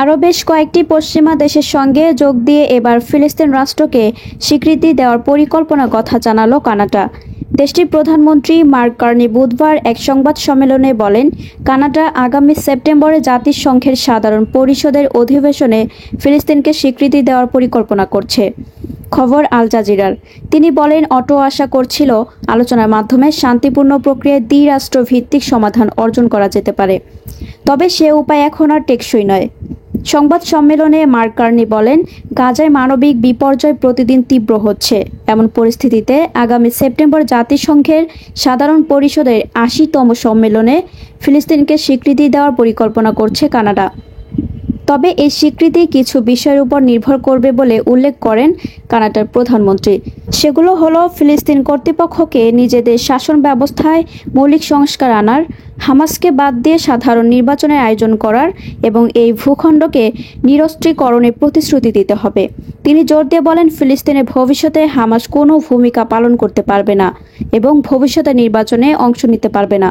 আরও বেশ কয়েকটি পশ্চিমা দেশের সঙ্গে যোগ দিয়ে এবার ফিলিস্তিন রাষ্ট্রকে স্বীকৃতি দেওয়ার পরিকল্পনার কথা জানালো কানাডা। দেশটির প্রধানমন্ত্রী মার্ক কার্নি বুধবার এক সংবাদ সম্মেলনে বলেন, কানাডা আগামী সেপ্টেম্বরে জাতিসংঘের সাধারণ পরিষদের অধিবেশনে ফিলিস্তিনকে স্বীকৃতি দেওয়ার পরিকল্পনা করছে। খবর আল জাজিরার। তিনি বলেন, অটো আশা করছিল আলোচনার মাধ্যমে শান্তিপূর্ণ প্রক্রিয়ায় দ্বিরাষ্ট্র ভিত্তিক সমাধান অর্জন করা যেতে পারে, তবে সে উপায় এখন আর টেকসই নয়। সংবাদ সম্মেলনে মার্ক কার্নি বলেন, গাজায় মানবিক বিপর্যয় প্রতিদিন তীব্র হচ্ছে। এমন পরিস্থিতিতে আগামী সেপ্টেম্বর জাতিসংঘের সাধারণ পরিষদের ৮০তম সম্মেলনে ফিলিস্তিনকে স্বীকৃতি দেওয়ার পরিকল্পনা করছে কানাডা। তবে এই স্বীকৃতি কিছু বিষয়ের উপর নির্ভর করবে বলে উল্লেখ করেন কানাডার প্রধানমন্ত্রী। সেগুলো হলো ফিলিস্তিন কর্তৃপক্ষকে নিজেদের শাসন ব্যবস্থায় মৌলিক সংস্কার আনার, হামাসকে বাদ দিয়ে সাধারণ নির্বাচনের আয়োজন করার এবং এই ভূখণ্ডকে নিরস্ত্রীকরণের প্রতিশ্রুতি দিতে হবে। তিনি জোর দিয়ে বলেন, ফিলিস্তিনের ভবিষ্যতে হামাস কোনো ভূমিকা পালন করতে পারবে না এবং ভবিষ্যতে নির্বাচনে অংশ নিতে পারবে না।